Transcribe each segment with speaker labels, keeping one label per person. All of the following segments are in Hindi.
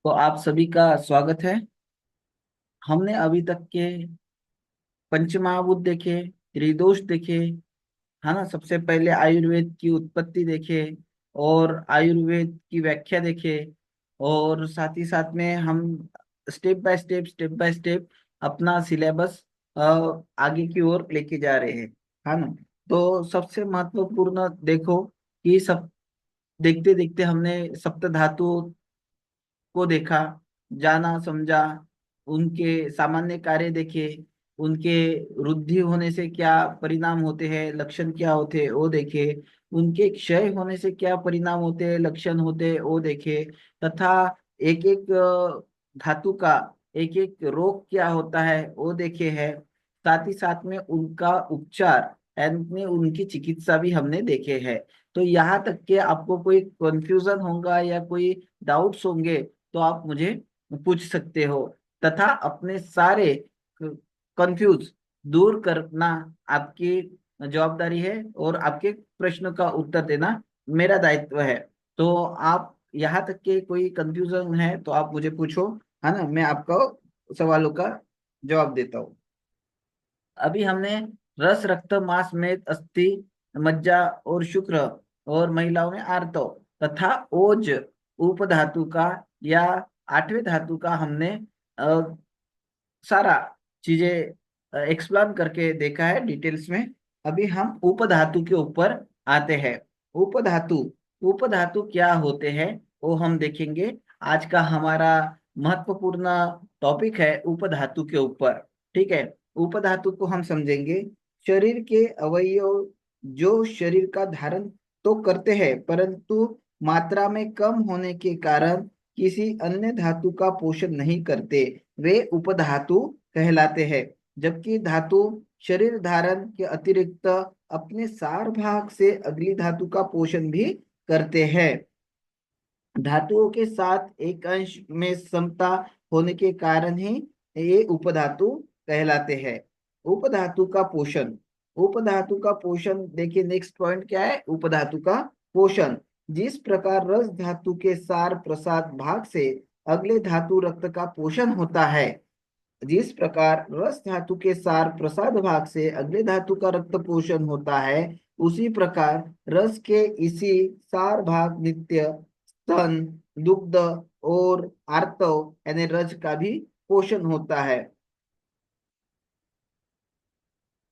Speaker 1: तो आप सभी का स्वागत है। हमने अभी तक के पंचमहाभूत देखे, त्रिदोष देखे, है ना। सबसे पहले आयुर्वेद की उत्पत्ति देखे और आयुर्वेद की व्याख्या देखे, और साथ ही साथ में हम स्टेप बाय स्टेप अपना सिलेबस आगे की ओर लेके जा रहे हैं, है ना। तो सबसे महत्वपूर्ण देखो कि सब देखते देखते हमने सप्त धातुओं को देखा, जाना समझा, उनके सामान्य कार्य देखे, उनके वृद्धि होने से क्या परिणाम होते हैं, लक्षण क्या होते हैं वो देखे, उनके क्षय होने से क्या परिणाम होते हैं, लक्षण होते हैं वो देखे, तथा एक एक धातु का एक एक रोग क्या होता है वो देखे है। साथ ही साथ में उनका उपचार यानी उनकी चिकित्सा भी हमने देखे हैं। तो यहाँ तक के आपको कोई कंफ्यूजन होगा या कोई डाउट्स होंगे तो आप मुझे पूछ सकते हो, तथा अपने सारे कंफ्यूज दूर करना आपकी जवाबदारी है और आपके प्रश्न का उत्तर देना मेरा दायित्व है। तो आप यहाँ तक के कोई कंफ्यूजन है तो आप मुझे पूछो, है ना। मैं आपको सवालों का जवाब देता हूँ। अभी हमने रस, रक्त, मांस, मेद, अस्थि, मज्जा और शुक्र, और महिलाओं में आर्तव तथा ओज उपधातु का या आठवें धातु का हमने अ, सारा चीजें एक्सप्लेन करके देखा है डिटेल्स में। अभी हम उपधातु के ऊपर आते हैं। उपधातु उपधातु क्या होते हैं वो हम देखेंगे। आज का हमारा महत्वपूर्ण टॉपिक है उपधातु के ऊपर। ठीक है। उपधातु को हम समझेंगे। शरीर के अवयव जो शरीर का धारण तो करते हैं परंतु मात्रा में कम होने के कारण किसी अन्य धातु का पोषण नहीं करते, वे उपधातु कहलाते हैं। जबकि धातु शरीर धारण के अतिरिक्त अपने सार भाग से अगली धातु का पोषण भी करते हैं। धातुओं के साथ एक अंश में समता होने के कारण ही ये उपधातु कहलाते हैं। उपधातु का पोषण। उपधातु का पोषण देखिए, नेक्स्ट पॉइंट क्या है, उपधातु का पोषण। जिस प्रकार रस धातु के सार प्रसाद भाग से अगले धातु रक्त का पोषण होता है, जिस प्रकार रस धातु के सार प्रसाद भाग से अगले धातु का रक्त पोषण होता है, उसी प्रकार रस के इसी सार भाग नित्य, स्तन, दुग्ध और आर्तव यानी रज का भी पोषण होता है।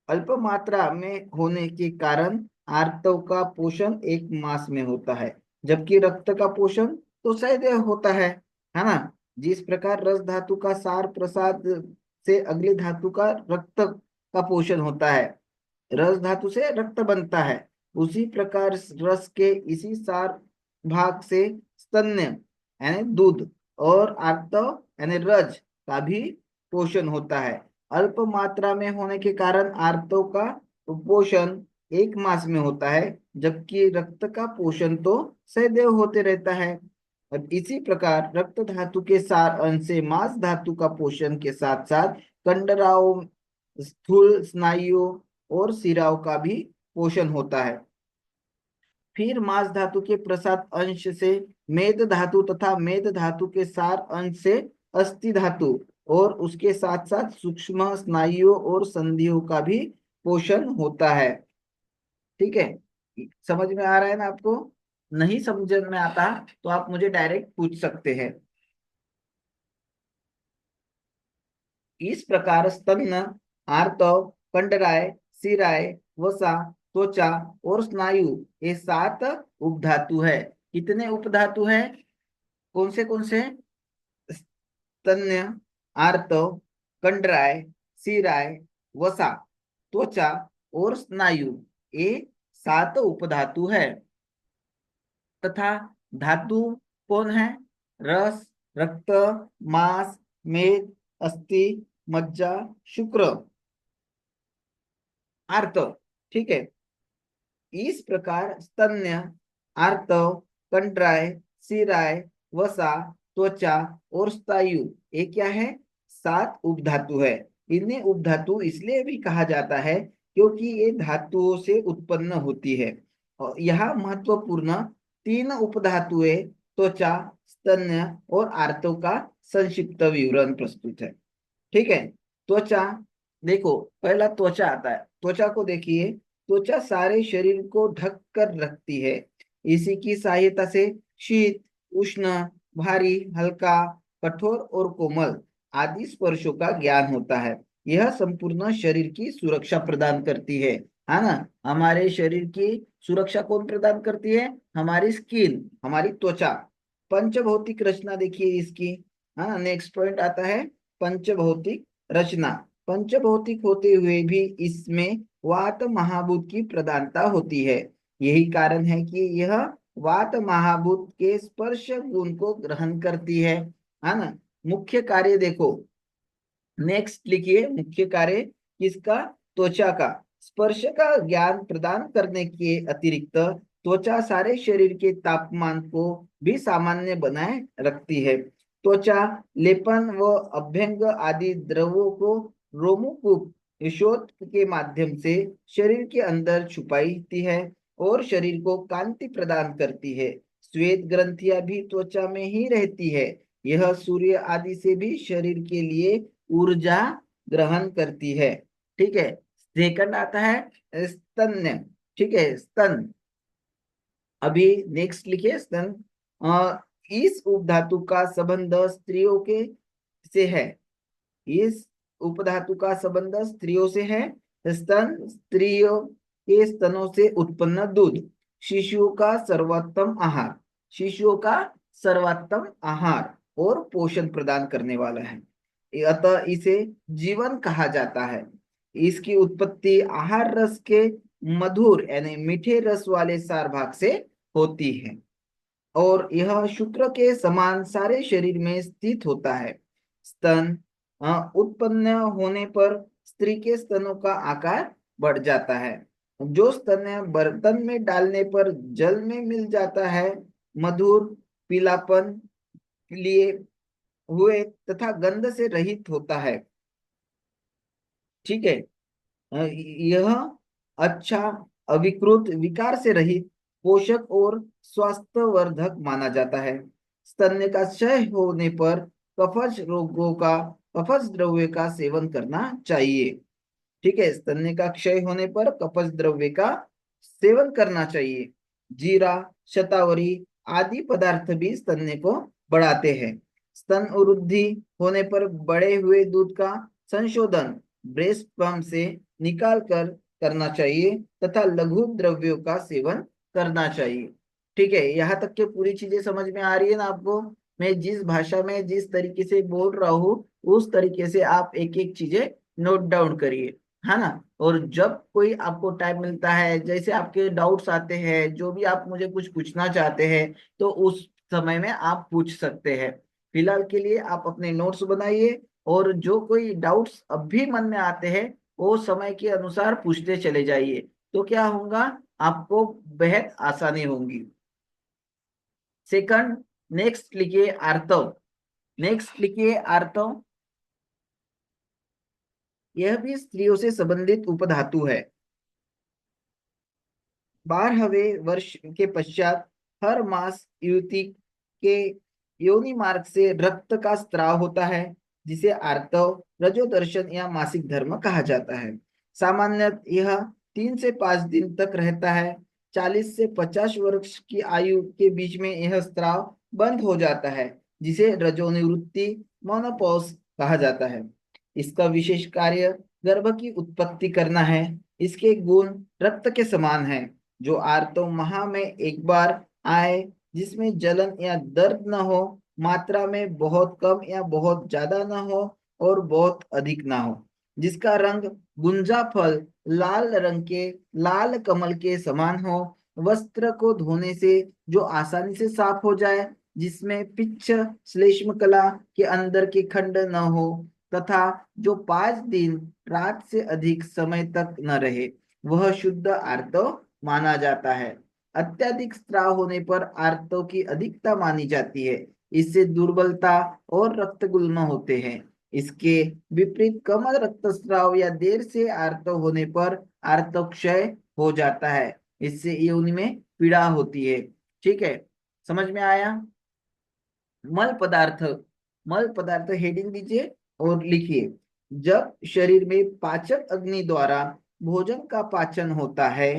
Speaker 1: अल्प मात्रा में होने के कारण आर्तव का पोषण एक मास में होता है, जबकि रक्त का पोषण तो सदैव होता है ना। जिस प्रकार रस धातु का सार प्रसाद से अगले धातु का रक्त का पोषण होता है, रस धातु से रक्त बनता है, उसी प्रकार रस के इसी सार भाग से स्तन्य यानी दूध और आर्तव यानी रज का भी पोषण होता है। अल्प मात्रा में होने के कारण आर्तव का पोषण एक मास में होता है, जबकि रक्त का पोषण तो सदैव होते रहता है। और इसी प्रकार रक्त धातु के सार अंश से मांस धातु का पोषण के साथ साथ कंडराओं, स्थूल स्नायुओं और सिराओं का भी पोषण होता है। फिर मांस धातु के प्रसाद अंश से मेद धातु तथा मेद धातु के सार अंश से अस्थि धातु और उसके साथ साथ सूक्ष्म स्नायुओं और संधियों का भी पोषण होता है। ठीक है। समझ में आ रहा है ना आपको? नहीं समझ में आता तो आप मुझे डायरेक्ट पूछ सकते हैं। इस प्रकार स्तन, आर्तव, कंडराय, सिराय, वसा, त्वचा और स्नायु ये 7 उपधातु है। कितने उपधातु है? कौन से? स्तन्य, आर्तव, कंडराय, सिराय, वसा, त्वचा और स्नायु ये 7 उपधातु है। तथा धातु कौन है? रस, रक्त, मांस, मेद, अस्थि, मज्जा, शुक्र, आर्तव। ठीक है। इस प्रकार स्तन्य, आर्तव, कंडराय, सिराय, वसा, त्वचा और स्नायु ये क्या है? 7 उपधातु है। इन्हें उपधातु इसलिए भी कहा जाता है क्योंकि ये धातुओं से उत्पन्न होती है। और यह महत्वपूर्ण 3 उपधातुएं त्वचा, स्तन्य और आर्तों का संक्षिप्त विवरण प्रस्तुत है। ठीक है। त्वचा, देखो पहला त्वचा आता है। त्वचा को देखिए, त्वचा सारे शरीर को ढक कर रखती है। इसी की सहायता से शीत, उष्ण, भारी, हल्का, कठोर और कोमल आदि स्पर्शों का ज्ञान होता है। यह संपूर्ण शरीर की सुरक्षा प्रदान करती है ना। हमारे शरीर की सुरक्षा कौन प्रदान करती है? हमारी स्किन, हमारी त्वचा। पंचभौतिक रचना देखिए इसकी। हाँ, नेक्स्ट पॉइंट आता है पंचभौतिक रचना। पंचभौतिक होते हुए भी इसमें वात महाभूत की प्रधानता होती है। यही कारण है कि यह वात महाभूत के स्पर्श गुण को ग्रहण करती है ना। मुख्य कार्य देखो, नेक्स्ट लिखिए, मुख्य कार्य किसका? त्वचा का। स्पर्श का ज्ञान प्रदान करने के अतिरिक्त त्वचा सारे शरीर के तापमान को भी सामान्य बनाए रखती है। त्वचा लेपन व अभ्यंग आदि द्रवों को रोमकूप यशोद के माध्यम से शरीर के अंदर छुपाती है और शरीर को कांति प्रदान करती है। श्वेत ग्रंथियां भी त्वचा में ही रहती है। यह सूर्य आदि से भी शरीर के लिए ऊर्जा ग्रहण करती है। ठीक है। सेकंड आता है स्तन्य। ठीक है, स्तन। अभी नेक्स्ट लिखिए, स्तन। इस उपधातु का संबंध स्त्रियों के से है। इस उपधातु का संबंध स्त्रियों से है। स्तन, स्त्रियों के स्तनों से उत्पन्न दूध, शिशुओं का सर्वोत्तम आहार। शिशुओं का सर्वोत्तम आहार और पोषण प्रदान करने वाला है, अतः इसे जीवन कहा जाता है। इसकी उत्पत्ति आहार रस के मधुर यानी मीठे रस वाले सार भाग से होती है और यह शुक्र के समान सारे शरीर में स्थित होता है। स्तन उत्पन्न होने पर स्त्री के स्तनों का आकार बढ़ जाता है। जो स्तन बर्तन में डालने पर जल में मिल जाता है, मधुर पीलापन लिए हुए तथा गंध से रहित होता है। ठीक है। यह अच्छा, अविकृत, विकार से रहित, पोषक और स्वास्थ्यवर्धक माना जाता है। स्तन्य का क्षय होने पर कफज रोगों का कफज द्रव्य का सेवन करना चाहिए। ठीक है, स्तन्य का क्षय होने पर कफज द्रव्य का सेवन करना चाहिए। जीरा, शतावरी आदि पदार्थ भी स्तन्य को बढ़ाते हैं। स्तन वृद्धि होने पर बढ़े हुए दूध का संशोधन ब्रेस्ट पंप से निकाल कर करना चाहिए तथा लघु द्रव्यों का सेवन करना चाहिए। ठीक है, यहाँ तक के पूरी चीजें समझ में आ रही है ना आपको? मैं जिस भाषा में जिस तरीके से बोल रहा हूँ उस तरीके से आप एक एक चीजें नोट डाउन करिए, है ना। और जब कोई आपको टाइम मिलता है, जैसे आपके डाउट्स आते हैं, जो भी आप मुझे कुछ पूछना चाहते हैं, तो उस समय में आप पूछ सकते हैं। फिलहाल के लिए आप अपने नोट्स बनाइए और जो कोई डाउट्स अब भी मन में आते हैं वो समय के अनुसार पूछते चले जाइए, तो क्या होगा, आपको बेहद आसानी होगी। सेकंड, नेक्स्ट लिखिए आर्तव। नेक्स्ट लिखिए आर्तव। यह भी स्त्रियों से संबंधित उपधातु है। 12वें वर्ष के पश्चात हर मास युवती के योनि मार्ग से रक्त का स्त्राव होता है, जिसे आर्तव, रजोदर्शन या मासिक धर्म कहा जाता है। सामान्यतः यह 3 से 5 दिन तक रहता है। 40 से 50 वर्ष की आयु के बीच में यह स्त्राव बंद हो जाता है, जिसे रजोनिवृत्ति, मोनोपॉज कहा जाता है। इसका विशेष कार्य गर्भ की उत्पत्ति करना है। इसके गुण रक्त के समान है, जो आर्तव माह में एक बार आए, जिसमें जलन या दर्द न हो, मात्रा में बहुत कम या बहुत ज्यादा न हो और बहुत अधिक ना हो, जिसका रंग गुंजा फल लाल रंग के लाल कमल के समान हो, वस्त्र को धोने से जो आसानी से साफ हो जाए, जिसमें पिच्छ श्लेष्म कला के अंदर के खंड न हो तथा जो 5 दिन रात से अधिक समय तक न रहे, वह शुद्ध आर्तव माना जाता है। अत्यधिक स्त्राव होने पर आर्तव की अधिकता मानी जाती है। इससे दुर्बलता और रक्त गुल्म होते हैं। इसके विपरीत कम रक्तस्राव या देर से आर्तव होने पर आर्तव क्षय हो जाता है। इससे योनि में पीड़ा होती है। ठीक है, समझ में आया? मल पदार्थ, मल पदार्थ हेडिंग दीजिए और लिखिए। जब शरीर में पाचक अग्नि द्वारा भोजन का पाचन होता है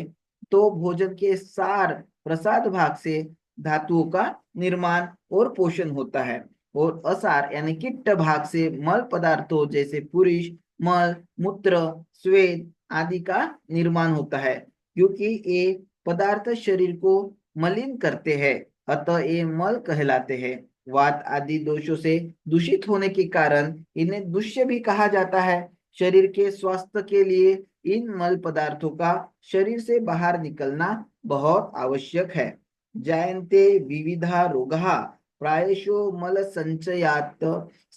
Speaker 1: तो भोजन के सार प्रसाद भाग से धातुओं का निर्माण और पोषण होता है, और असार यानी किट्ट भाग से मल पदार्थों जैसे पुरुष मल, मूत्र, स्वेद आदि का निर्माण होता है। क्योंकि ये पदार्थ शरीर को मलिन करते हैं, अतः ये मल कहलाते हैं। वात आदि दोषों से दूषित होने के कारण इन्हें दूष्य भी कहा जाता है। शरीर के स्वास्थ्य के लिए इन मल पदार्थों का शरीर से बाहर निकलना बहुत आवश्यक है। जायन्ते विविधा रोगाः प्रायशो मल संचयात्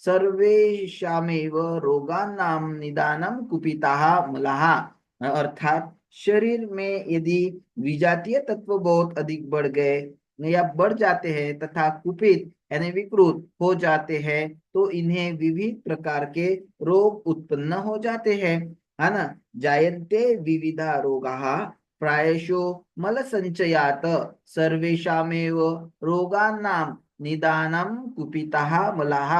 Speaker 1: सर्वेषामेव रोगाणां निदानं कुपिताः मलाः। अर्थात शरीर में यदि विजातीय तत्व बहुत अधिक बढ़ गए या बढ़ जाते हैं तथा कुपित यानी विकृत हो जाते हैं तो इन्हें विविध प्रकार के रोग उत्पन्न हो जाते हैं, है ना। जायन्ते विविधा रोगाः प्रायशो मल संचयात सर्वेषामेव रोगाणां निदानं कुपिताः मलाः।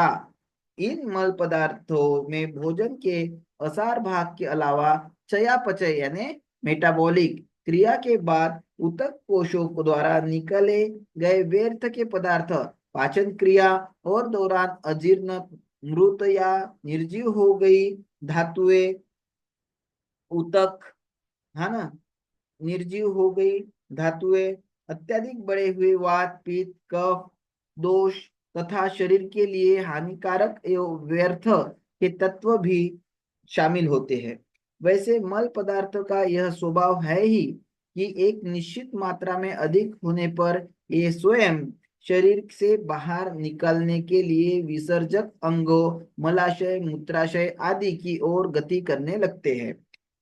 Speaker 1: इन मल पदार्थों में भोजन के असार भाग के अलावा चयापचय यानी मेटाबॉलिक क्रिया के बाद ऊतक कोशों द्वारा निकले गए व्यर्थ के पदार्थ पाचन क्रिया और दौरान अजीर्ण, मृत या निर्जीव हो गई धातुएं, ऊतक, है ना, निर्जीव हो गई धातुएं, अत्यधिक बढ़े हुए वात पित्त कफ दोष तथा शरीर के लिए हानिकारक एवं व्यर्थ के तत्व भी शामिल होते हैं। वैसे मल पदार्थ का यह स्वभाव है ही कि एक निश्चित मात्रा में अधिक होने पर ये स्वयं शरीर से बाहर निकलने के लिए विसर्जक अंगों मलाशय मूत्राशय आदि की ओर गति करने लगते हैं।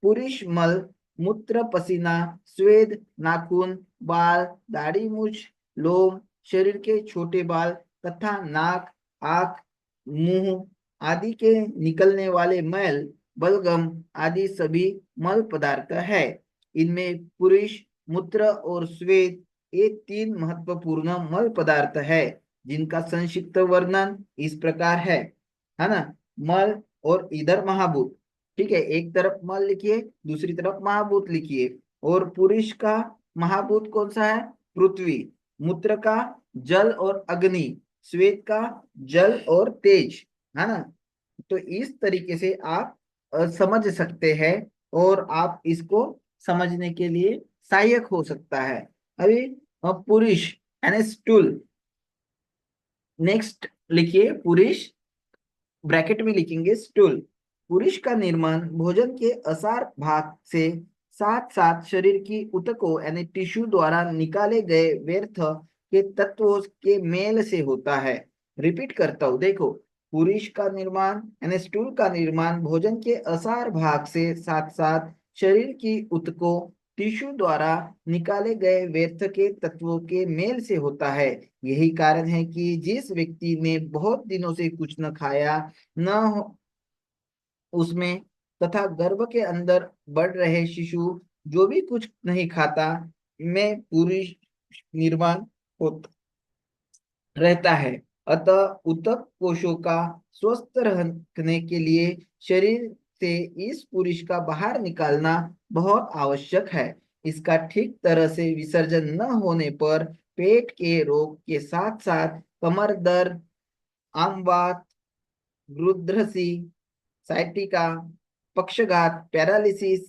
Speaker 1: पुरुष मल मूत्र पसीना स्वेद नाखून बाल दाढ़ी मूछ लोम शरीर के छोटे बाल तथा नाक आंख मुंह आदि के निकलने वाले मैल बलगम आदि सभी मल पदार्थ है। इनमें पुरुष मूत्र और स्वेद ये तीन महत्वपूर्ण मल पदार्थ है जिनका संक्षिप्त वर्णन इस प्रकार है ना। मल और इधर महाभूत, ठीक है, एक तरफ मल लिखिए दूसरी तरफ महाभूत लिखिए। और पुरुष का महाभूत कौन सा है? पृथ्वी। मूत्र का जल और अग्नि, श्वेत का जल और तेज, है ना। तो इस तरीके से आप समझ सकते हैं और आप इसको समझने के लिए सहायक हो सकता है। अभी पुरुष यानी स्टूल, नेक्स्ट लिखिए पुरुष, ब्रैकेट में लिखेंगे स्टूल। पुरुष का निर्माण भोजन के असार भाग से साथ साथ शरीर की ऊतकों यानी टिश्यू द्वारा निकाले गए व्यर्थ के तत्वों के मेल से होता है। रिपीट करता हूं, देखो, पुरुष का निर्माण यानी स्टूल का निर्माण भोजन के असार भाग से साथ साथ शरीर की ऊतकों टिश्यू द्वारा निकाले गए व्यर्थ के तत्वों के मेल से होता है। यही कारण है कि जिस व्यक्ति ने बहुत दिनों से कुछ न खाया न हो उसमें तथा गर्भ के अंदर बढ़ रहे शिशु जो भी कुछ नहीं खाता में पूरी निर्माण होता रहता है। अतः ऊतक कोशों का स्वस्थ रखने के लिए शरीर से इस पुरुष का बाहर निकालना बहुत आवश्यक है। इसका ठीक तरह से विसर्जन न होने पर पेट के रोग के साथ साथ कमर दर्द, आमवात, रुद्रसी, साइटिका, पक्षघात, पैरालिसिस,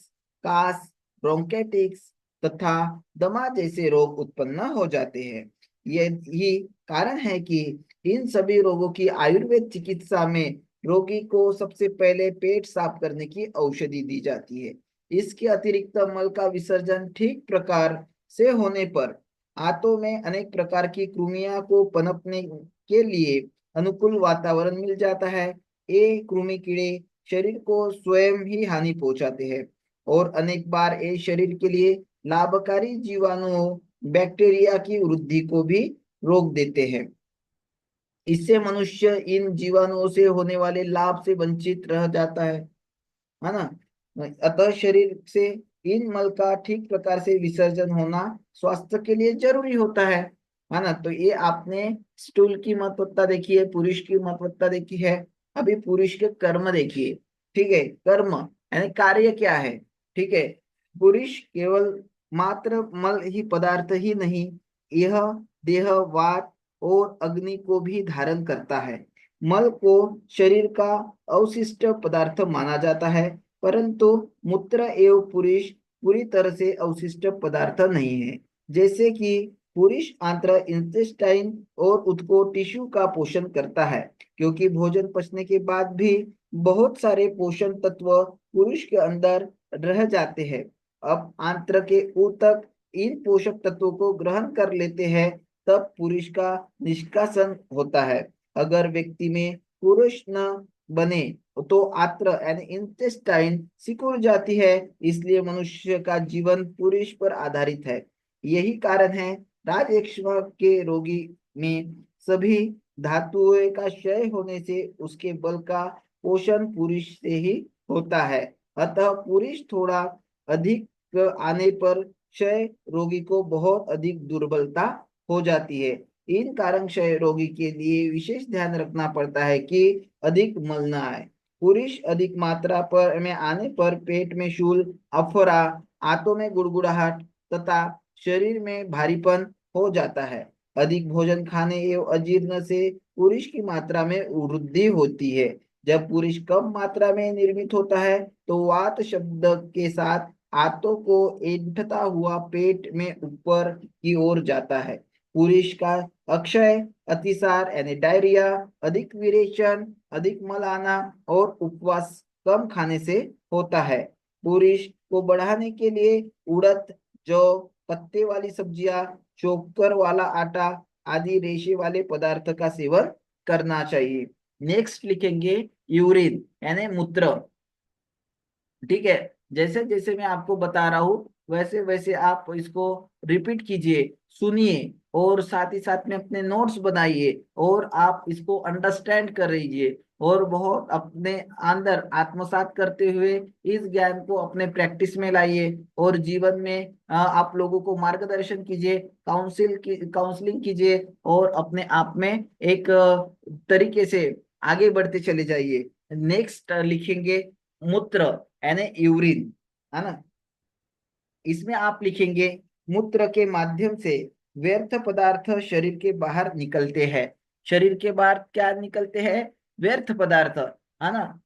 Speaker 1: कास, ब्रोंकेटिक्स तथा दमा जैसे रोग उत्पन्न हो जाते हैं। यही कारण है कि इन सभी रोगों की आयुर्वेद चिकित्सा में रोगी को सबसे पहले पेट साफ करने की औषधि दी जाती है। इसके अतिरिक्त मल का विसर्जन ठीक प्रकार से होने पर आंतों में अनेक प्रकार की कृमियों को पनपने के लिए अनुकूल वातावरण मिल जाता है। ये कृमि कीड़े शरीर को स्वयं ही हानि पहुंचाते हैं और अनेक बार ये शरीर के लिए लाभकारी जीवाणुओं बैक्टीरिया की वृद्धि को भी रोक देते हैं। इससे मनुष्य इन जीवाणुओं से होने वाले लाभ से वंचित रह जाता है ना। अतः शरीर से इन मल का ठीक प्रकार से विसर्जन होना स्वास्थ्य के लिए जरूरी होता है है ना। तो ये आपने स्टूल की महत्वता देखी है, पुरुष की महत्वता देखी है। अभी पुरुष के कर्म देखिए। ठीक है, कर्म यानी कार्य क्या है। ठीक है, पुरुष केवल मात्र मल ही पदार्थ ही नहीं, यह देह, वात और अग्नि को भी धारण करता है। मल को शरीर का अवशिष्ट पदार्थ माना जाता है, परंतु मूत्र एवं पुरुष पूरी तरह से अवशिष्ट पदार्थ नहीं है। जैसे कि पुरुष आंत्र इंटेस्टाइन और उत्को टिश्यू का पोषण करता है, क्योंकि भोजन पचने के बाद भी बहुत सारे पोषण तत्व पुरुष के अंदर रह जाते हैं। अब आंत्र के ऊतक इन पोषक तत्वों को ग्रहण कर लेते हैं, तब पुरुष का निष्कासन होता है। अगर व्यक्ति में पुरुष न बने तो आंत्र यानी इंटेस्टाइन सिकुड़ जाती है। इसलिए मनुष्य का जीवन पुरुष पर आधारित है। यही कारण है राजयक्ष्मा के रोगी में सभी धातुओं का क्षय होने से उसके बल का पोषण पुरुष से ही होता है। अतः पुरुष थोड़ा अधिक आने पर क्षय रोगी को बहुत अधिक दुर्बलता हो जाती है। इन कारण क्षय रोगी के लिए विशेष ध्यान रखना पड़ता है कि अधिक मल न आए। पुरुष अधिक मात्रा पर में आने पर पेट में शूल, अफरा, आंतों में गुड़गुड़ाहट तथा शरीर में भारीपन हो जाता है। अधिक भोजन खाने एवं अजीर्ण से पुरुष की मात्रा में वृद्धि होती है। जब पुरुष कम मात्रा में निर्मित होता है तो वात शब्द के साथ आंतों को ऐंठता हुआ पेट में ऊपर की ओर जाता है। पुरुष का अक्षय, अतिसार यानी डायरिया, अधिक विरेचन, अधिक मल आना और उपवास कम खाने से होता है। पुरुष को बढ़ाने के लिए उड़द, जौ, पत्ते वाली सब्जियां, चोकर वाला आटा आदि रेशे वाले पदार्थ का सेवन करना चाहिए। नेक्स्ट लिखेंगे यूरिन यानी मूत्र। ठीक है, जैसे जैसे मैं आपको बता रहा हूँ वैसे वैसे आप इसको रिपीट कीजिए, सुनिए और साथ ही साथ में अपने नोट्स बनाइए और आप इसको अंडरस्टैंड कर लीजिए और बहुत अपने अंदर आत्मसात करते हुए इस ज्ञान को अपने प्रैक्टिस में लाइए और जीवन में आप लोगों को मार्गदर्शन कीजिए, काउंसलिंग कीजिए और अपने आप में एक तरीके से आगे बढ़ते चले जाइए। नेक्स्ट लिखेंगे मूत्र यानी यूरिन, है ना। इसमें आप लिखेंगे मूत्र के माध्यम से व्यर्थ पदार्थ शरीर के बाहर निकलते हैं। शरीर के बाहर क्या निकलते हैं? व्यर्थ पदार्थ, है ना।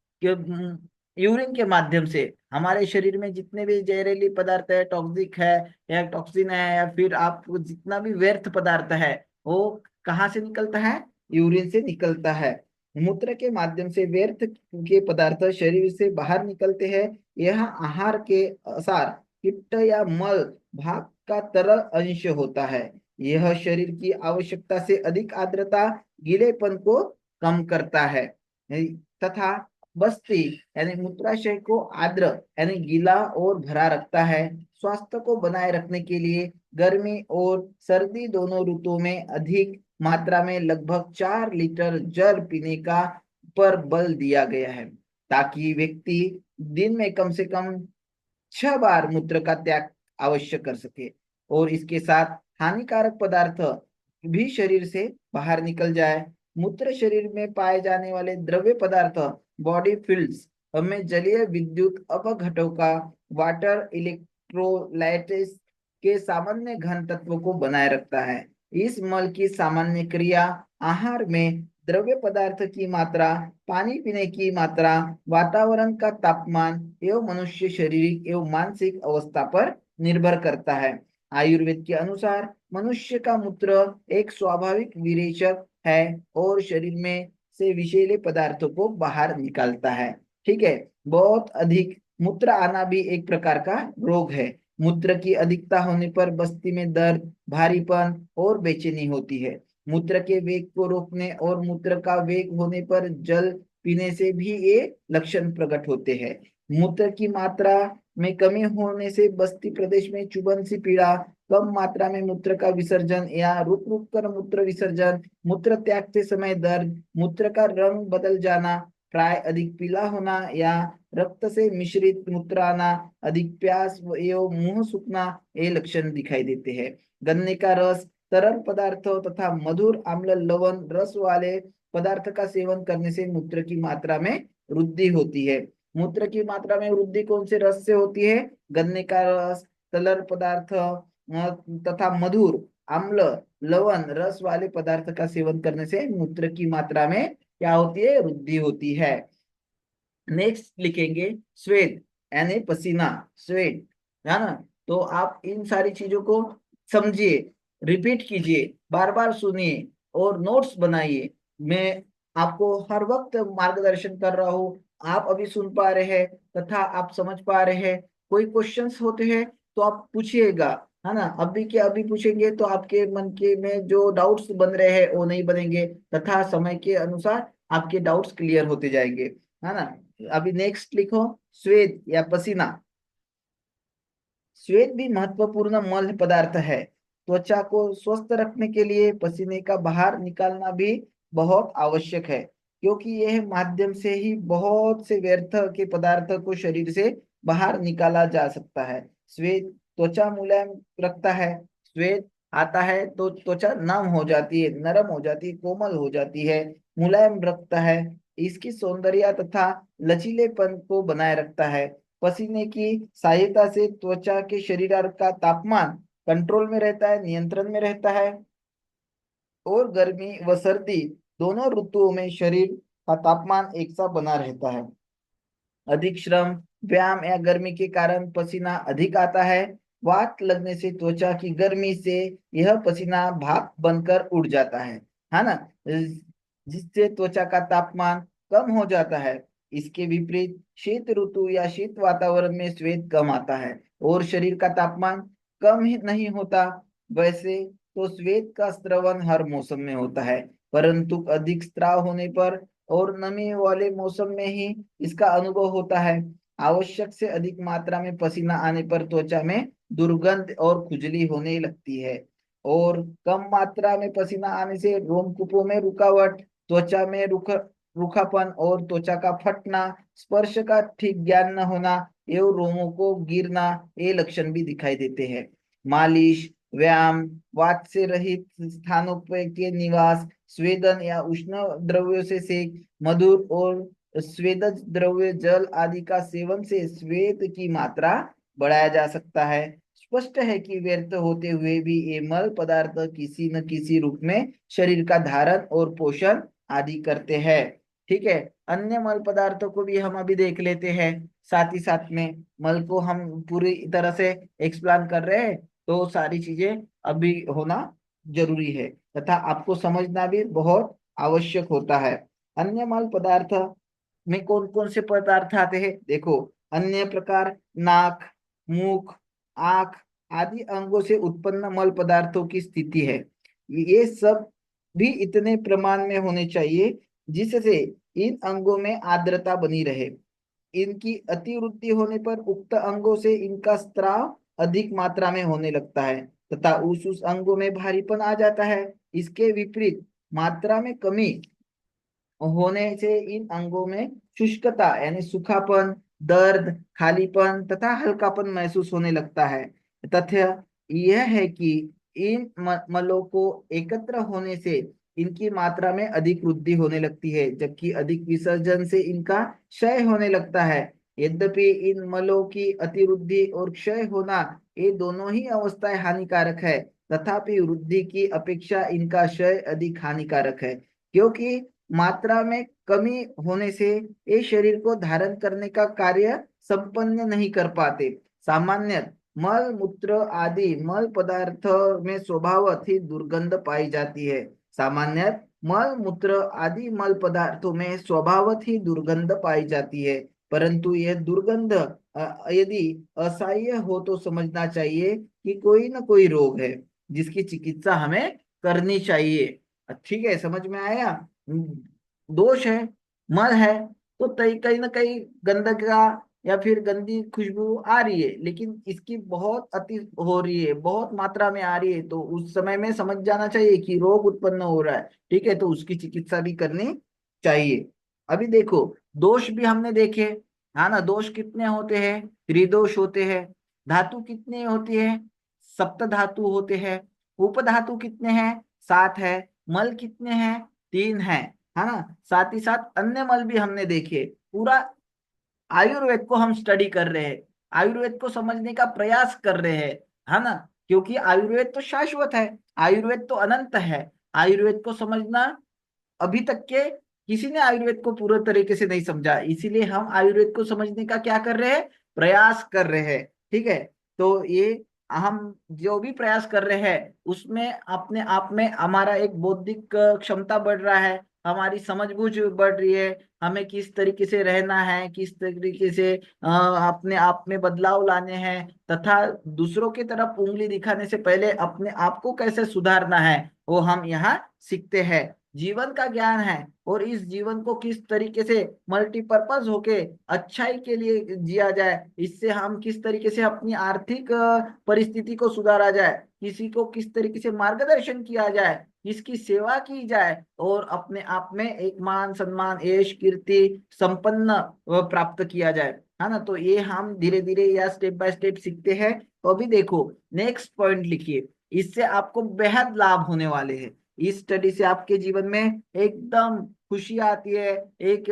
Speaker 1: यूरिन के माध्यम से हमारे शरीर में जितने भी जहरीली पदार्थ है, टॉक्सिक है या टॉक्सिन है या फिर आप जितना भी व्यर्थ पदार्थ है, वो कहाँ से निकलता है? यूरिन से निकलता है। मूत्र के माध्यम से व्यर्थ के पदार्थ शरीर से बाहर निकलते हैं। यह आहार के सार पित्त या मल भाग का तरल अंश होता है। यह शरीर की आवश्यकता से अधिक आर्द्रता, गीलेपन को कम करता है तथा बस्ती यानी मूत्राशय को आर्द्र यानी गीला और भरा रखता है। स्वास्थ्य को बनाए रखने के लिए गर्मी और सर्दी दोनों ऋतुओं में अधिक मात्रा में लगभग 4 लीटर जल पीने का पर बल दिया गया है, ताकि व्यक्ति दिन में कम से कम 6 बार मूत्र का त्याग अवश्य कर सके और इसके साथ हानिकारक पदार्थ भी शरीर से बाहर निकल जाए। मूत्र शरीर में पाए जाने वाले द्रव्य पदार्थ बॉडी फ्लूइड्स हमें जलीय विद्युत अपघटों का वाटर इलेक्ट्रोलाइटिस के सामान्य घन तत्व को बनाए रखता है। इस मल की सामान्य क्रिया आहार में द्रव्य पदार्थ की मात्रा, पानी पीने की मात्रा, वातावरण का तापमान एवं मनुष्य शारीरिक एवं मानसिक अवस्था पर निर्भर करता है। आयुर्वेद के अनुसार मनुष्य का मूत्र एक स्वाभाविक विरेचक है और शरीर में से विषैले पदार्थों को बाहर निकालता है। ठीक है, बहुत अधिक मूत्र आना भी एक प्रकार का रोग है। मूत्र की अधिकता होने पर बस्ती में दर्द, भारीपन और बेचैनी होती है। मूत्र के वेग को रोकने और मूत्र का वेग होने पर जल पीने से भी ये लक्षण प्रकट होते हैं। मूत्र की मात्रा में कमी होने से बस्ती प्रदेश में चुभन सी पीड़ा, कम मात्रा में मूत्र का विसर्जन या रुक रुक कर मूत्र विसर्जन, मूत्र त्यागते समय दर्द, मूत्र का रंग बदल जाना, प्राय अधिक पीला होना या रक्त से मिश्रित मूत्र आना, अधिक प्यास एवं मुंह सूखना, ये लक्षण दिखाई देते हैं। गन्ने का रस तरल पदार्थों तथा मधुर, आम्ल, लवण, रस वाले पदार्थ का सेवन करने से मूत्र की मात्रा में वृद्धि होती है। मूत्र की मात्रा में वृद्धि कौन से रस से होती है? गन्ने का रस, तरल पदार्थ तथा मधुर, आम्ल, लवण, रस वाले पदार्थ का सेवन करने से मूत्र की मात्रा में क्या होती है? वृद्धि होती है। नेक्स्ट लिखेंगे स्वेद, यानी पसीना, स्वेट, है ना। तो आप इन सारी चीजों को समझिए, रिपीट कीजिए, बार बार सुनिए और नोट्स बनाइए। मैं आपको हर वक्त मार्गदर्शन कर रहा हूँ, आप अभी सुन पा रहे हैं तथा आप समझ पा रहे हैं। कोई क्वेश्चंस होते हैं तो आप पूछिएगा, है ना। अभी के अभी पूछेंगे तो आपके मन के में जो डाउट्स बन रहे हैं वो नहीं बनेंगे, तथा समय के अनुसार आपके डाउट्स क्लियर होते जाएंगे, है ना। अभी नेक्स्ट लिखो, स्वेद या पसीना। स्वेद भी महत्वपूर्ण मल पदार्थ है। त्वचा को स्वस्थ रखने के लिए पसीने का बाहर निकालना भी बहुत आवश्यक है, क्योंकि यह माध्यम से ही बहुत से व्यर्थ के पदार्थ को शरीर से बाहर निकाला जा सकता है। स्वेद त्वचा मुलायम रखता है। स्वेद आता है तो त्वचा नम हो जाती है, नरम हो जाती है, कोमल हो जाती है, मुलायम रखता है। इसकी सौंदर्य तथा लचीलेपन को बनाए रखता है। पसीने की सहायता से त्वचा के शरीर का तापमान कंट्रोल में रहता है, नियंत्रण में रहता है, और गर्मी व सर्दी दोनों ऋतुओं में शरीर का तापमान एक सा बना रहता है। अधिक श्रम, व्यायाम या गर्मी के कारण पसीना अधिक आता है। वात लगने से त्वचा की गर्मी से यह पसीना भाप बनकर उड़ जाता है ना, जिससे त्वचा का तापमान कम हो जाता है। इसके विपरीत शीत ऋतु या शीत वातावरण में स्वेद कम आता है और शरीर का तापमान कम ही नहीं होता। वैसे तो स्वेद का स्रवण हर मौसम में होता है, परंतु अधिक स्राव होने पर और नमी वाले मौसम में ही इसका अनुभव होता है। आवश्यक से अधिक मात्रा में पसीना आने पर त्वचा में दुर्गंध और खुजली होने लगती है, और कम मात्रा में पसीना आने से रोमकूपों में रुकावट, त्वचा में रूखापन और त्वचा का फटना, स्पर्श का ठीक ज्ञान न होना एवं रोमों को गिरना, ये लक्षण भी दिखाई देते हैं। मालिश, व्यायाम, वात से रहित स्थानों पर के निवास, स्वेदन या उष्ण द्रव्यों से सेक, मधुर और स्वेदज द्रव्य जल आदि का सेवन से स्वेद की मात्रा बढ़ाया जा सकता है। स्पष्ट है कि व्यर्थ होते हुए भी ये मल पदार्थ किसी न किसी रूप में शरीर का धारण और पोषण आदि करते हैं। ठीक है, अन्य मल पदार्थों को भी हम अभी देख लेते हैं। साथ ही साथ में मल को हम पूरी तरह से एक्सप्लेन कर रहे हैं, तो सारी चीजें अभी होना जरूरी है तथा आपको समझना भी बहुत आवश्यक होता है। अन्य मल पदार्थ में कौन कौन से पदार्थ आते हैं? देखो, अन्य प्रकार नाक, मुख, आंख आदि अंगों से उत्पन्न मल पदार्थों की स्थिति है। ये सब भी इतने प्रमाण में होने चाहिए जिससे इन अंगों में आर्द्रता बनी रहे। इनकी अतिवृद्धि होने पर उक्त अंगों से इनका स्त्राव अधिक मात्रा में होने लगता है तथा उस अंगों में भारीपन आ जाता है। इसके विपरीत मात्रा में कमी होने से इन अंगों में शुष्कता यानी सूखापन, दर्द, खालीपन तथा हल्कापन महसूस होने लगता है। तथ्य यह है कि इन मलों को एकत्र होने से इनकी मात्रा में अधिक वृद्धि होने लगती है, जबकि अधिक विसर्जन से इनका क्षय होने लगता है। यद्यपि इन मलों की अतिवृद्धि और क्षय होना, ये दोनों ही अवस्थाएं हानिकारक है, तथापि वृद्धि की अपेक्षा इनका क्षय अधिक हानिकारक है, क्योंकि मात्रा में कमी होने से ये शरीर को धारण करने का कार्य संपन्न नहीं कर पाते। सामान्य मल मूत्र आदि मल पदार्थ में स्वभावतः ही दुर्गंध पाई जाती है। सामान्य मल मूत्र आदि मल पदार्थों में स्वभावतः ही दुर्गंध पाई जाती है, परंतु यह दुर्गंध यदि असह्य हो तो समझना चाहिए कि कोई ना कोई रोग है जिसकी चिकित्सा हमें करनी चाहिए। ठीक है, समझ में आया? दोष है, मल है, तो कहीं ना कहीं गंदक का या फिर गंदी खुशबू आ रही है, लेकिन इसकी बहुत अति हो रही है, बहुत मात्रा में आ रही है, तो उस समय में समझ जाना चाहिए कि रोग उत्पन्न हो रहा है। ठीक है, तो उसकी चिकित्सा भी करनी चाहिए। अभी देखो, दोष भी हमने देखे, हाँ ना। दोष कितने होते हैं? त्रिदोष होते हैं। धातु कितने होती है? सप्त धातु होते हैं। उपधातु कितने हैं? 7 है। मल कितने हैं? 3 है। है ना? साथ ही साथ अन्य मल भी हमने देखे। पूरा आयुर्वेद को हम स्टडी कर रहे हैं, आयुर्वेद को समझने का प्रयास कर रहे हैं। है ना? क्योंकि आयुर्वेद तो शाश्वत है, आयुर्वेद तो अनंत है। आयुर्वेद को समझना, अभी तक के किसी ने आयुर्वेद को पूरे तरीके से नहीं समझा, इसीलिए हम आयुर्वेद को समझने का क्या कर रहे हैं? प्रयास कर रहे हैं। ठीक है? तो ये हम जो भी प्रयास कर रहे हैं उसमें अपने आप में हमारा एक बौद्धिक क्षमता बढ़ रहा है, हमारी समझबूझ बढ़ रही है। हमें किस तरीके से रहना है, किस तरीके से अपने आप में बदलाव लाने हैं, तथा दूसरों की तरफ उंगली दिखाने से पहले अपने आप को कैसे सुधारना है, वो हम यहाँ सीखते हैं। जीवन का ज्ञान है, और इस जीवन को किस तरीके से मल्टीपर्पज होके अच्छाई के लिए जिया जाए, इससे हम किस तरीके से अपनी आर्थिक परिस्थिति को सुधारा जाए, किसी को किस तरीके से मार्गदर्शन किया जाए, किसकी सेवा की जाए, और अपने आप में एक मान सम्मान यश कीर्ति संपन्न प्राप्त किया जाए। है ना? तो ये हम धीरे धीरे या स्टेप बाय स्टेप सीखते हैं। तो अभी देखो, नेक्स्ट पॉइंट लिखिए, इससे आपको बेहद लाभ होने वाले हैं। इस स्टडी से आपके जीवन में एकदम खुशी आती है, एक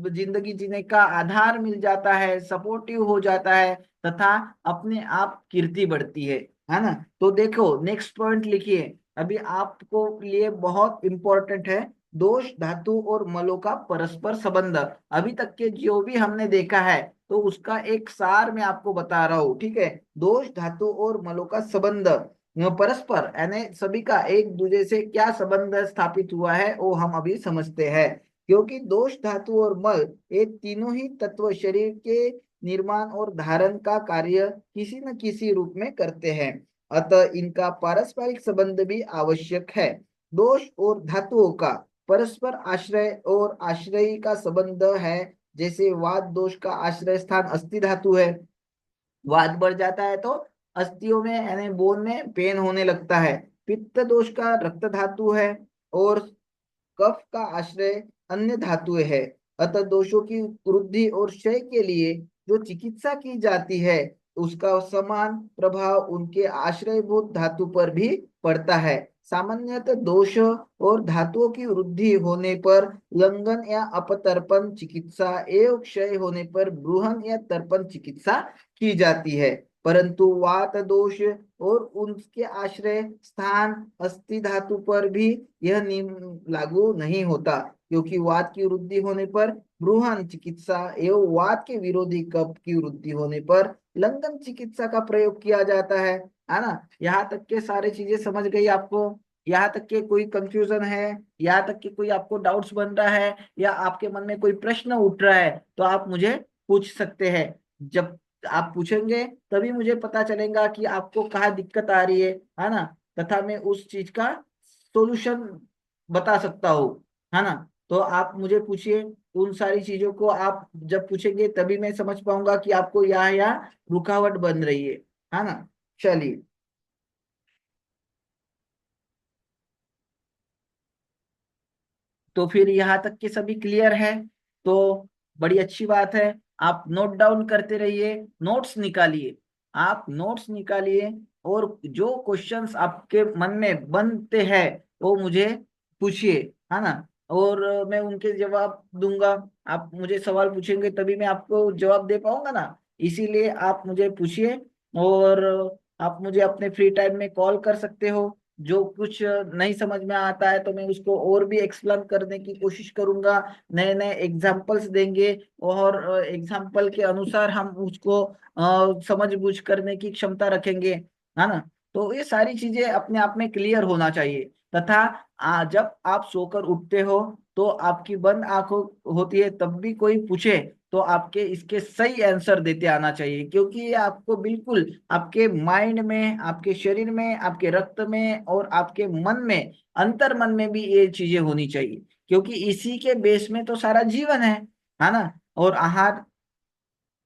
Speaker 1: जिंदगी जीने का आधार मिल जाता है, सपोर्टिव हो जाता है, तथा अपने आप कीर्ति बढ़ती है ना? तो देखो नेक्स्ट पॉइंट लिखिए, अभी आपको लिए बहुत इंपॉर्टेंट है, दोष धातु और मलों का परस्पर संबंध। अभी तक के जो भी हमने देखा है तो उसका एक सार मैं आपको बता रहा हूँ। ठीक है? दोष धातु और मलों का संबंध, परस्पर यानी सभी का एक दूसरे से क्या संबंध स्थापित हुआ है वो हम अभी समझते हैं। क्योंकि दोष धातु और मल ये तीनों ही तत्व शरीर के निर्माण और धारण का कार्य किसी न किसी रूप में करते हैं, अतः इनका पारस्परिक संबंध भी आवश्यक है। दोष और धातुओं का परस्पर आश्रय और आश्रयी का संबंध है। जैसे वात दोष का आश्रय स्थान अस्थि धातु है, वात बढ़ जाता है तो अस्थियों में यानी बोन में पेन होने लगता है। पित्त दोष का रक्त धातु है, और कफ का आश्रय अन्य धातुएं है। अतः दोषों की वृद्धि और क्षय के लिए जो चिकित्सा की जाती है उसका समान प्रभाव उनके आश्रयभूत धातु पर भी पड़ता है। सामान्यतः दोष और धातुओं की वृद्धि होने पर लंघन या अपतर्पण चिकित्सा एवं क्षय होने पर ब्रूहन या तर्पण चिकित्सा की जाती है। परंतु वात दोष और उनके आश्रय स्थान अस्थि धातु पर भी यह नियम लागू नहीं होता, क्योंकि वात की वृद्धि होने पर ब्रूहन चिकित्सा एवं वात के विरोधी कफ की वृद्धि होने पर लंघन चिकित्सा का प्रयोग किया जाता है ना? यहाँ तक के सारी चीजें समझ गई आपको? यहाँ तक के कोई कंफ्यूजन है? यहाँ तक के कोई आपको डाउट्स बन रहा है, या आपके मन में कोई प्रश्न उठ रहा है तो आप मुझे पूछ सकते हैं। जब आप पूछेंगे तभी मुझे पता चलेगा कि आपको कहाँ दिक्कत आ रही है ना? तथा मैं उस चीज का सॉल्यूशन बता सकता हूँ। है ना? तो आप मुझे पूछिए, उन सारी चीजों को आप जब पूछेंगे तभी मैं समझ पाऊंगा कि आपको यहाँ या रुकावट बन रही है ना? चलिए। तो फिर यहाँ तक के सभी क्लियर है? तो बड़ी अच्छी बात है। आप नोट डाउन करते रहिए, नोट्स निकालिए, आप नोट्स निकालिए, और जो क्वेश्चंस आपके मन में बनते हैं वो मुझे पूछिए। है ना? और मैं उनके जवाब दूंगा। आप मुझे सवाल पूछेंगे तभी मैं आपको जवाब दे पाऊंगा ना, इसीलिए आप मुझे पूछिए। और आप मुझे अपने फ्री टाइम में कॉल कर सकते हो। जो कुछ नहीं समझ में आता है तो मैं उसको और भी एक्सप्लेन करने की कोशिश करूंगा, नए नए एग्जाम्पल्स देंगे, और एग्जाम्पल के अनुसार हम उसको समझ बूझ करने की क्षमता रखेंगे। है ना? तो ये सारी चीजें अपने आप में क्लियर होना चाहिए। तथा जब आप सोकर उठते हो तो आपकी बंद आंखों होती है, तब भी कोई पूछे तो आपके इसके सही आंसर देते आना चाहिए, क्योंकि ये आपको बिल्कुल आपके माइंड में, आपके शरीर में, आपके रक्त में और आपके मन में, अंतर मन में भी ये चीजें होनी चाहिए, क्योंकि इसी के बेस में तो सारा जीवन है ना? और आहार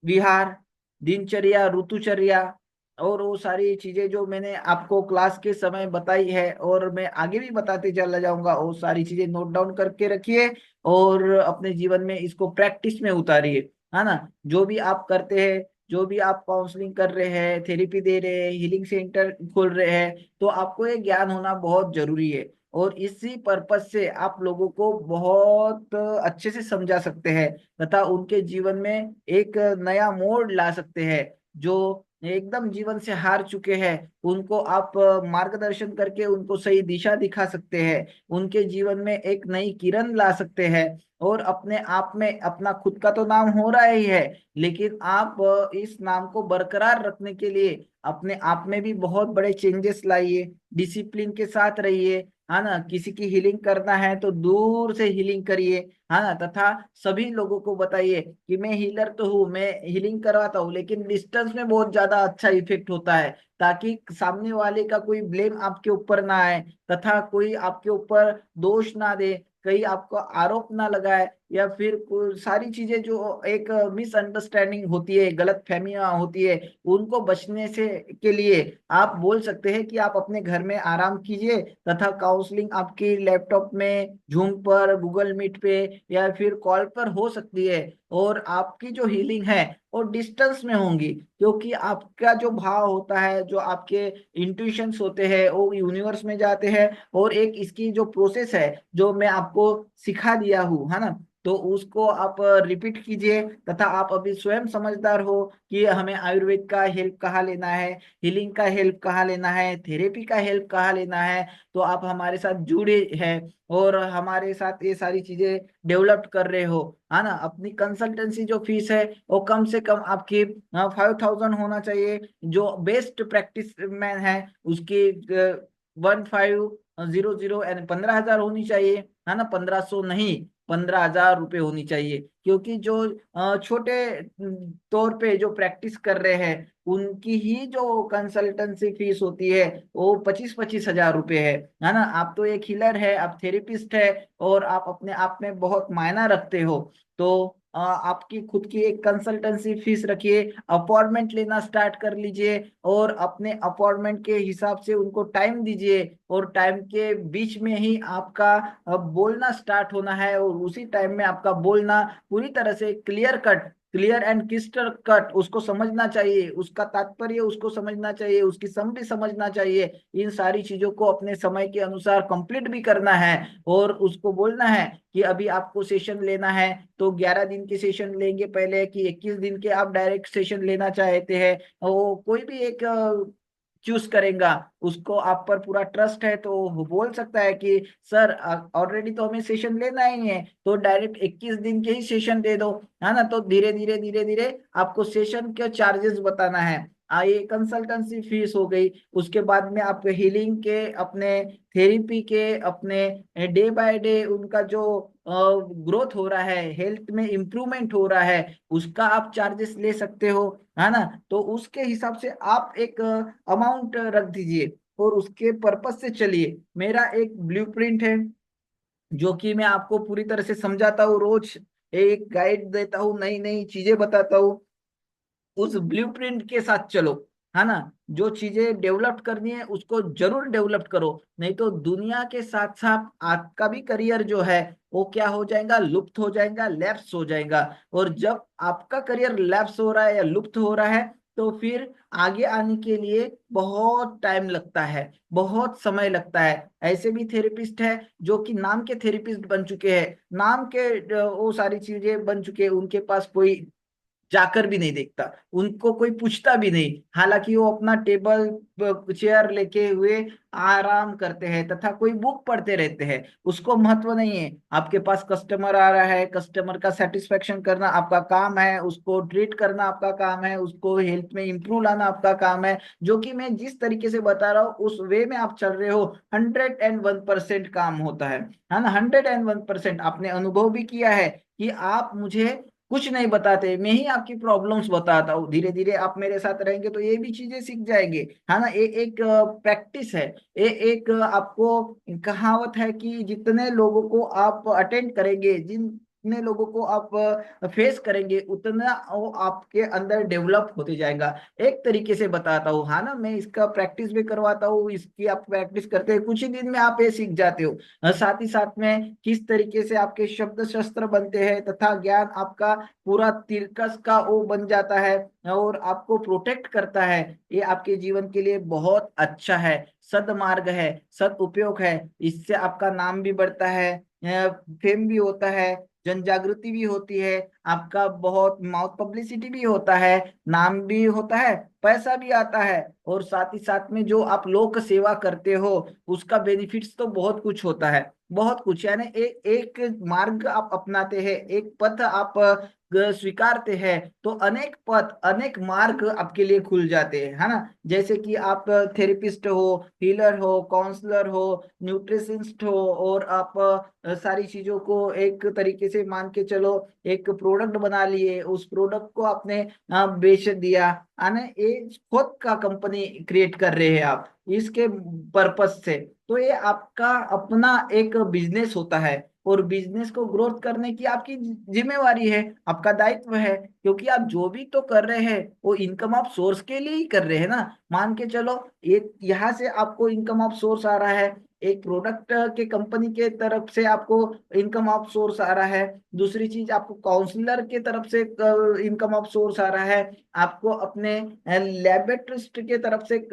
Speaker 1: विहार, दिनचर्या, ऋतुचर्या, और वो सारी चीजें जो मैंने आपको क्लास के समय बताई है और मैं आगे भी बताते चला जाऊंगा, वो सारी चीजें नोट डाउन करके रखिए और अपने जीवन में इसको प्रैक्टिस में उतारिए। है ना? जो भी आप करते हैं, जो भी आप काउंसलिंग कर रहे हैं, थेरेपी दे रहे हैं, हीलिंग सेंटर खोल रहे हैं, तो आपको ये ज्ञान होना बहुत जरूरी है। और इसी पर्पज से आप लोगों को बहुत अच्छे से समझा सकते हैं तथा उनके जीवन में एक नया मोड़ ला सकते हैं। जो एकदम जीवन से हार चुके हैं, उनको आप मार्गदर्शन करके उनको सही दिशा दिखा सकते हैं, उनके जीवन में एक नई किरण ला सकते हैं। और अपने आप में अपना खुद का तो नाम हो रहा ही है, लेकिन आप इस नाम को बरकरार रखने के लिए अपने आप में भी बहुत बड़े चेंजेस लाइए, डिसिप्लिन के साथ रहिए, है ना। किसी की हीलिंग करना है तो दूर से हीलिंग करिए, है ना। तथा सभी लोगों को बताइए कि मैं हीलर तो हूँ, मैं हीलिंग करवाता हूँ, लेकिन डिस्टेंस में बहुत ज्यादा अच्छा इफेक्ट होता है, ताकि सामने वाले का कोई ब्लेम आपके ऊपर ना आए, तथा कोई आपके ऊपर दोष ना दे, कहीं आपको आरोप ना लगाए, या फिर सारी चीजें जो एक मिसअंडरस्टैंडिंग होती है, गलत फहमियां होती है, उनको बचने से के लिए आप बोल सकते हैं कि आप अपने घर में आराम कीजिए, तथा काउंसलिंग आपकी लैपटॉप में, जूम पर, गूगल मीट पे या फिर कॉल पर हो सकती है। और आपकी जो हीलिंग है वो डिस्टेंस में होंगी, क्योंकि आपका जो भाव होता है, जो आपके इंट्यूशंस होते हैं, वो यूनिवर्स में जाते हैं। और एक इसकी जो प्रोसेस है, जो मैं आपको सिखा दिया हूँ, है ना, तो उसको आप रिपीट कीजिए। तथा आप अभी स्वयं समझदार हो कि हमें आयुर्वेद का हेल्प कहाँ लेना है, हीलिंग का हेल्प कहाँ लेना है, थेरेपी का हेल्प कहाँ लेना है। तो आप हमारे साथ जुड़े हैं और हमारे साथ ये सारी चीजें डेवलप कर रहे हो, है ना। अपनी कंसल्टेंसी जो फीस है वो कम से कम आपकी 5,000 होना चाहिए। जो बेस्ट प्रैक्टिस मैन है उसकी 1,500 यानी 15,000 होनी चाहिए, है ना। 1,500 नहीं, 15,000 रुपये होनी चाहिए, क्योंकि जो छोटे तौर पे जो प्रैक्टिस कर रहे हैं उनकी ही जो कंसल्टेंसी फीस होती है वो 25-25 हजार रुपये है ना। आप तो एक हीलर है, आप थेरेपिस्ट है, और आप अपने आप में बहुत मायना रखते हो। तो आपकी खुद की एक कंसल्टेंसी फीस रखिए, अपॉइंटमेंट लेना स्टार्ट कर लीजिए, और अपने अपॉइंटमेंट के हिसाब से उनको टाइम दीजिए, और टाइम के बीच में ही आपका बोलना स्टार्ट होना है, और उसी टाइम में आपका बोलना पूरी तरह से क्लियर एंड क्रिस्टल कट उसको समझना चाहिए, उसका तात्पर्य उसको समझना चाहिए, उसकी समरी समझना चाहिए। इन सारी चीजों को अपने समय के अनुसार कंप्लीट भी करना है, और उसको बोलना है कि अभी आपको सेशन लेना है तो 11 दिन के सेशन लेंगे पहले, कि 21 दिन के आप डायरेक्ट सेशन लेना चाहते हैं, वो कोई भी एक चूज करेगा। उसको आप पर पूरा ट्रस्ट है तो वो बोल सकता है कि सर ऑलरेडी तो हमें सेशन लेना ही है, तो डायरेक्ट 21 दिन के ही सेशन दे दो, है ना। तो धीरे धीरे आपको सेशन के चार्जेस बताना है। ये कंसल्टेंसी फीस हो गई। उसके बाद में आप हीलिंग के, अपने थेरेपी के, अपने डे बाय डे उनका जो ग्रोथ हो रहा है, हेल्थ में इम्प्रूवमेंट हो रहा है, उसका आप चार्जेस ले सकते हो, है ना। तो उसके हिसाब से आप एक अमाउंट रख दीजिए और उसके पर्पज से चलिए। मेरा एक ब्लूप्रिंट है जो कि मैं आपको पूरी तरह से समझाता हूँ रोज, एक गाइड देता हूँ, नई नई चीजें बताता हूँ। उस ब्लूप्रिंट के साथ चलो, है ना। जो चीजें डेवलप करनी है उसको जरूर डेवलप करो, नहीं तो दुनिया के साथ साथ आपका भी करियर जो है वो क्या हो जाएगा, लुप्त हो जाएगा, लैप्स हो जाएगा। और जब आपका करियर लैप्स हो रहा है या लुप्त हो रहा है, तो फिर आगे आने के लिए बहुत टाइम लगता है, बहुत समय लगता है। ऐसे भी थेरेपिस्ट है जो कि नाम के थेरेपिस्ट बन चुके हैं, नाम के वो सारी चीजें बन चुके हैं, उनके पास कोई जाकर भी नहीं देखता, उनको कोई पूछता भी नहीं, हालांकि वो अपना टेबल चेयर लेके हुए आराम करते हैं तथा कोई बुक पढ़ते रहते हैं। उसको महत्व नहीं है, आपके पास कस्टमर आ रहा है, कस्टमर का सेटिस्फेक्शन करना आपका काम है, उसको ट्रीट करना आपका काम है, उसको हेल्थ में इंप्रूव लाना आपका काम है। जो कि मैं जिस तरीके से बता रहा हूँ उस वे में आप चल रहे हो, 101% काम होता है ना। 101% आपने अनुभव भी किया है कि आप मुझे कुछ नहीं बताते, मैं ही आपकी प्रॉब्लम्स बताता हूँ। धीरे धीरे आप मेरे साथ रहेंगे तो ये भी चीजें सीख जाएंगे, है ना। ये एक प्रैक्टिस है। ये एक आपको कहावत है कि जितने लोगों को आप अटेंड करेंगे, जिन जितने लोगों को आप फेस करेंगे उतना वो आपके अंदर डेवलप होते जाएगा। एक तरीके से बताता हूँ, हाँ ना, मैं इसका प्रैक्टिस भी करवाता हूँ, इसकी आप प्रैक्टिस करते हैं कुछ ही दिन में आप ये सीख जाते हो। साथ ही साथ में किस तरीके से आपके शब्द शस्त्र बनते हैं तथा ज्ञान आपका पूरा तिरकस का वो बन जाता है और आपको प्रोटेक्ट करता है। ये आपके जीवन के लिए बहुत अच्छा है, सदमार्ग है, सदउपयोग है। इससे आपका नाम भी बढ़ता है, फेम भी होता है, जन जागृति भी होती है, आपका बहुत माउथ पब्लिसिटी भी होता है, नाम भी होता है, पैसा भी आता है। और साथ ही साथ में जो आप लोक सेवा करते हो उसका बेनिफिट्स तो बहुत कुछ होता है, बहुत कुछ। यानी एक मार्ग आप अपनाते हैं, एक पथ आप स्वीकारते हैं तो अनेक पथ अनेक मार्ग आपके लिए खुल जाते हैं, है ना। जैसे कि आप थेरेपिस्ट हो, हीलर हो, काउंसलर हो, न्यूट्रिशनिस्ट हो, और आप सारी चीजों को एक तरीके से मान के चलो एक प्रोडक्ट बना लिए, उस प्रोडक्ट को आपने बेच दिया, आने ये खुद का कंपनी क्रिएट कर रहे हैं आप इसके पर्पस से। तो ये आपका अपना एक बिजनेस होता है और बिजनेस को ग्रोथ करने की आपकी जिम्मेवारी है, आपका दायित्व है, क्योंकि आप जो भी तो कर रहे हैं वो इनकम ऑफ सोर्स के लिए ही कर रहे हैं ना। मान के चलो ये यहाँ से आपको इनकम ऑफ सोर्स आ रहा है, एक प्रोडक्ट के कंपनी के तरफ से आपको इनकम ऑफ सोर्स आ रहा है, दूसरी चीज आपको काउंसलर के तरफ से इनकम ऑफ सोर्स आ रहा है, आपको अपने लैबोरेटरिस्ट के तरफ से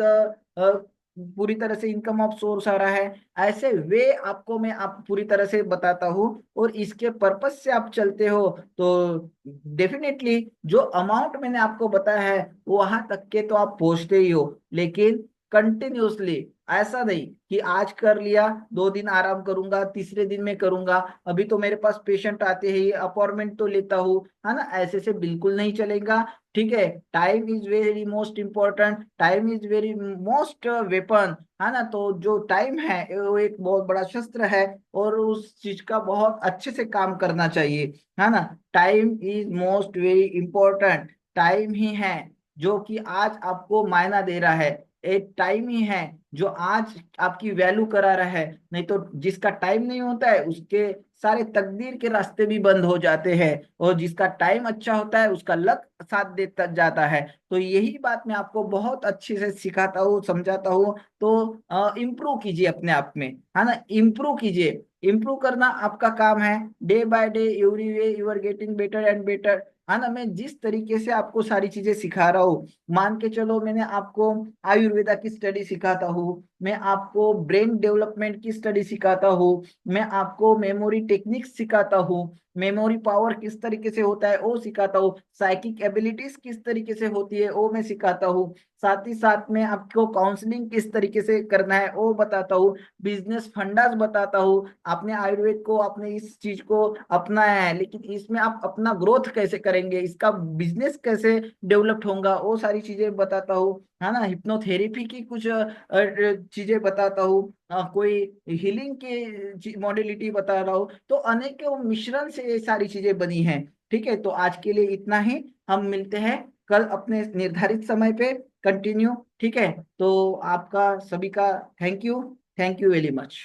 Speaker 1: पूरी तरह से इनकम ऑफ सोर्स आ रहा है। ऐसे वे आपको मैं आप पूरी तरह से बताता हूँ और इसके पर्पस से आप चलते हो तो डेफिनेटली जो अमाउंट मैंने आपको बताया है वहां तक के तो आप पहुंचते ही हो, लेकिन कंटिन्यूअसली ऐसा नहीं कि आज कर लिया 2 दिन आराम करूंगा तीसरे दिन में करूंगा, अभी तो मेरे पास पेशेंट आते हैं अपॉइंटमेंट तो लेता हूँ, है ना, ऐसे से बिल्कुल नहीं चलेगा। ठीक है, time is very most important, time is very most weapon, है ना। तो जो टाइम है वो एक बहुत बड़ा शस्त्र है और उस चीज का बहुत अच्छे से काम करना चाहिए, है ना। Time is most very important, time ही है जो कि आज आपको मायना दे रहा है, एक टाइम ही है जो आज आपकी वैल्यू करा रहा है। नहीं तो जिसका टाइम नहीं होता है उसके सारे तकदीर के रास्ते भी बंद हो जाते हैं, और जिसका टाइम अच्छा होता है उसका लक साथ देता जाता है। तो यही बात मैं आपको बहुत अच्छे से सिखाता हूँ, समझाता हूँ। तो इम्प्रूव कीजिए अपने आप में, है ना, इम्प्रूव कीजिए। इम्प्रूव करना आपका काम है, day by day every way you are getting better and better, है ना। मैं जिस तरीके से आपको सारी चीजें सिखा रहा हूँ, मान के चलो मैंने आपको आयुर्वेदा की स्टडी सिखाता हूँ, मैं आपको ब्रेन डेवलपमेंट की स्टडी सिखाता हूँ, मैं आपको मेमोरी टेक्निक्स सिखाता हूँ, मेमोरी पावर किस तरीके से होता है वो सिखाता हूँ, साइकिक एबिलिटीज किस तरीके से होती है वो मैं सिखाता हूँ, साथ ही साथ में आपको काउंसलिंग किस तरीके से करना है वो बताता हूँ, बिजनेस फंडास बताता हूँ। आपने आयुर्वेद को, आपने इस चीज को अपनाया है, लेकिन इसमें आप अपना ग्रोथ कैसे करेंगे, इसका बिजनेस कैसे डेवलप्ड होगा वो सारी चीजें बताता हूँ, है ना। हिप्नोथेरेपी की कुछ चीजें बताता हूँ, कोई हीलिंग की मॉडलिटी बता रहा हूँ। तो अनेक मिश्रण से ये सारी चीजें बनी हैं। ठीक है, तो आज के लिए इतना ही, हम मिलते हैं कल अपने निर्धारित समय पे कंटिन्यू। ठीक है, तो आपका सभी का thank you, thank you very much.